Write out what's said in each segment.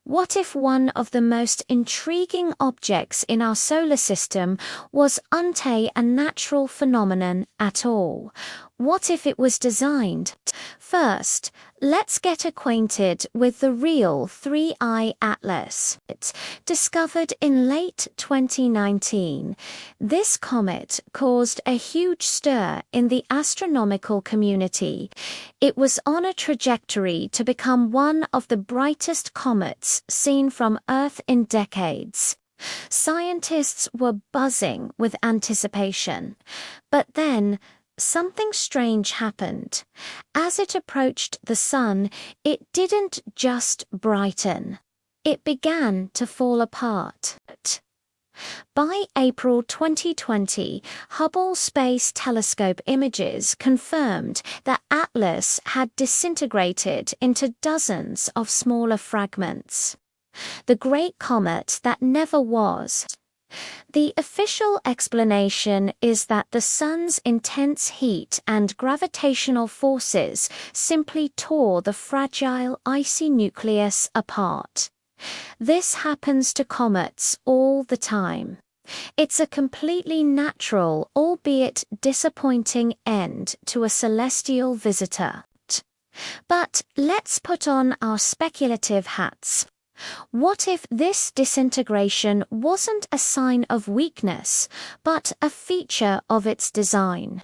What if one of the most intriguing objects in our solar system wasn't a natural phenomenon at all? What if it was designed? First, let's get acquainted with the real 3I Atlas. Discovered in late 2019, this comet caused a huge stir in the astronomical community. It was on a trajectory to become one of the brightest comets seen from Earth in decades. Scientists were buzzing with anticipation. But then, something strange happened. As it approached the sun, it didn't just brighten. It began to fall apart. By April 2020, Hubble Space Telescope images confirmed that Atlas had disintegrated into dozens of smaller fragments. The great comet that never was. The official explanation is that the sun's intense heat and gravitational forces simply tore the fragile icy nucleus apart. This happens to comets all the time. It's a completely natural, albeit disappointing end to a celestial visitor. But let's put on our speculative hats. What if this disintegration wasn't a sign of weakness, but a feature of its design?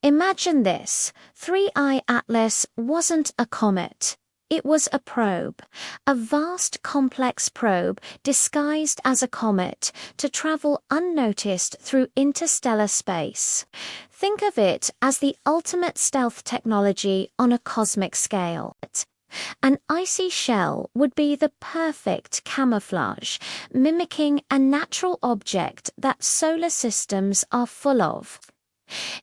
Imagine this: 3I Atlas wasn't a comet. It was a probe, a vast complex probe disguised as a comet to travel unnoticed through interstellar space. Think of it as the ultimate stealth technology on a cosmic scale. An icy shell would be the perfect camouflage, mimicking a natural object that solar systems are full of.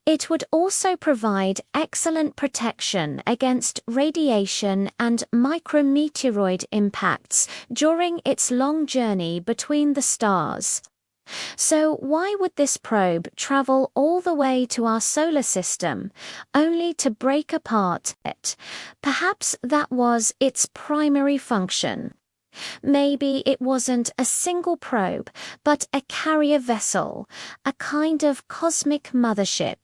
It would also provide excellent protection against radiation and micrometeoroid impacts during its long journey between the stars. So why would this probe travel all the way to our solar system, only to break apart? Perhaps that was its primary function. Maybe it wasn't a single probe, but a carrier vessel, a kind of cosmic mothership.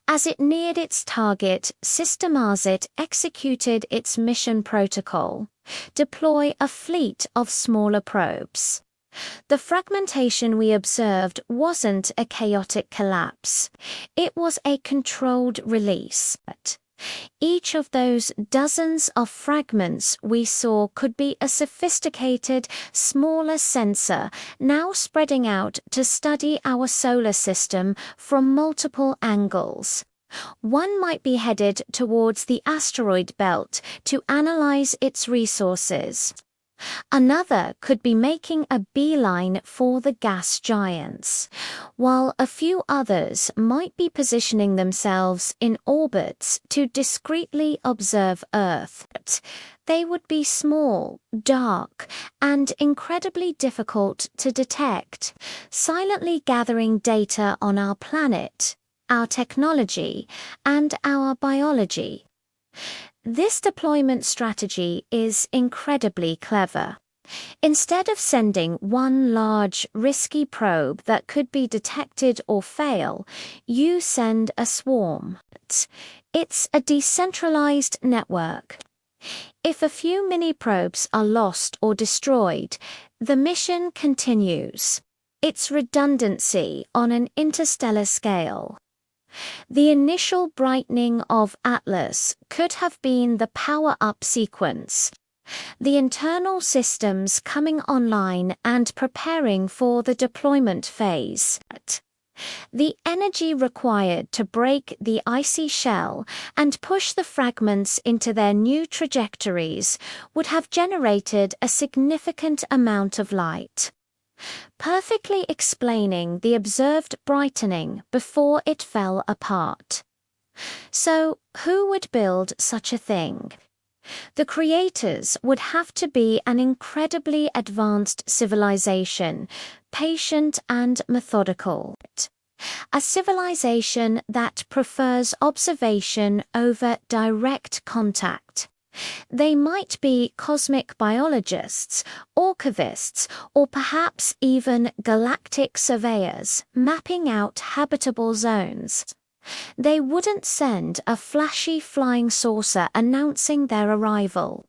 As it neared its target, System ARSIT executed its mission protocol: deploy a fleet of smaller probes. The fragmentation we observed wasn't a chaotic collapse. It was a controlled release. Each of those dozens of fragments we saw could be a sophisticated, smaller sensor now spreading out to study our solar system from multiple angles. One might be headed towards the asteroid belt to analyze its resources. Another could be making a beeline for the gas giants, while a few others might be positioning themselves in orbits to discreetly observe Earth. They would be small, dark, and incredibly difficult to detect, silently gathering data on our planet, our technology, and our biology. This deployment strategy is incredibly clever. Instead of sending one large, risky probe that could be detected or fail, you send a swarm. It's a decentralized network. If a few mini-probes are lost or destroyed, the mission continues. It's redundancy on an interstellar scale. The initial brightening of Atlas could have been the power-up sequence, the internal systems coming online and preparing for the deployment phase. The energy required to break the icy shell and push the fragments into their new trajectories would have generated a significant amount of light, perfectly explaining the observed brightening before it fell apart. So, who would build such a thing? The creators would have to be an incredibly advanced civilization, patient and methodical. A civilization that prefers observation over direct contact. They might be cosmic biologists, archivists, or perhaps even galactic surveyors mapping out habitable zones. They wouldn't send a flashy flying saucer announcing their arrival.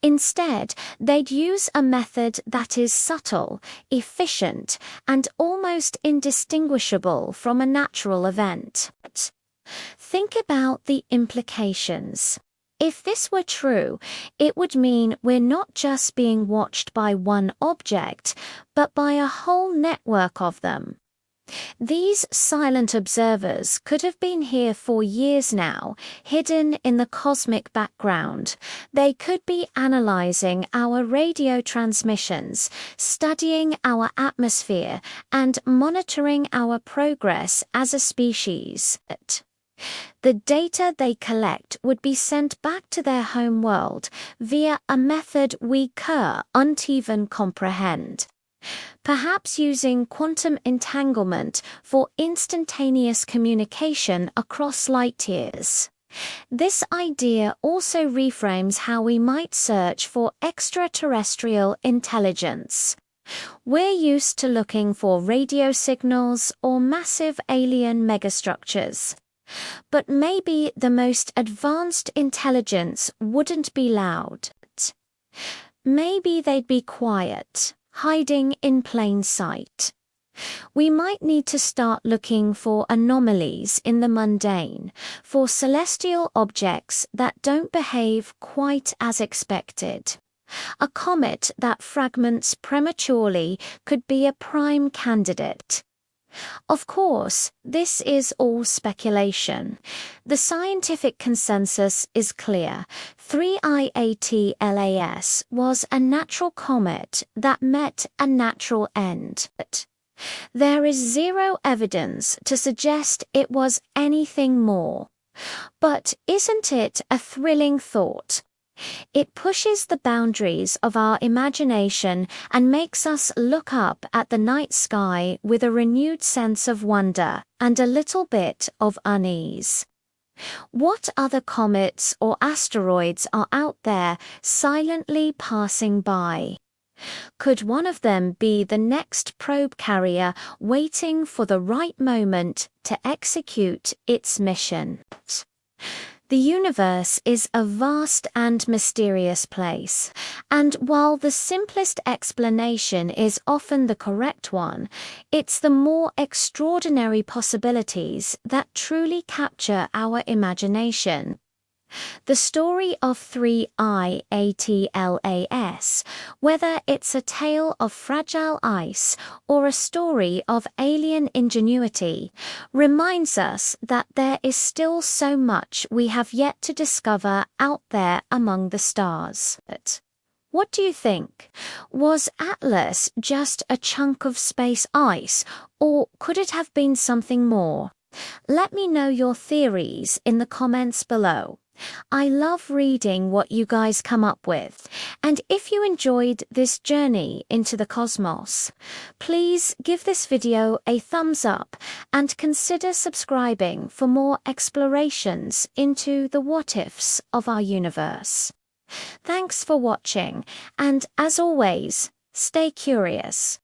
Instead, they'd use a method that is subtle, efficient, and almost indistinguishable from a natural event. Think about the implications. If this were true, it would mean we're not just being watched by one object, but by a whole network of them. These silent observers could have been here for years now, hidden in the cosmic background. They could be analyzing our radio transmissions, studying our atmosphere, and monitoring our progress as a species. The data they collect would be sent back to their home world via a method we can't even comprehend. Perhaps using quantum entanglement for instantaneous communication across light years. This idea also reframes how we might search for extraterrestrial intelligence. We're used to looking for radio signals or massive alien megastructures. But maybe the most advanced intelligence wouldn't be loud. Maybe they'd be quiet, hiding in plain sight. We might need to start looking for anomalies in the mundane, for celestial objects that don't behave quite as expected. A comet that fragments prematurely could be a prime candidate. Of course, this is all speculation. The scientific consensus is clear. 3IATLAS was a natural comet that met a natural end. There is zero evidence to suggest it was anything more. But isn't it a thrilling thought? It pushes the boundaries of our imagination and makes us look up at the night sky with a renewed sense of wonder and a little bit of unease. What other comets or asteroids are out there silently passing by? Could one of them be the next probe carrier waiting for the right moment to execute its mission? The universe is a vast and mysterious place, and while the simplest explanation is often the correct one, it's the more extraordinary possibilities that truly capture our imagination. The story of 3IATLAS, whether it's a tale of fragile ice or a story of alien ingenuity, reminds us that there is still so much we have yet to discover out there among the stars. What do you think? Was Atlas just a chunk of space ice, or could it have been something more? Let me know your theories in the comments below. I love reading what you guys come up with, and if you enjoyed this journey into the cosmos, please give this video a thumbs up and consider subscribing for more explorations into the what-ifs of our universe. Thanks for watching, and as always, stay curious.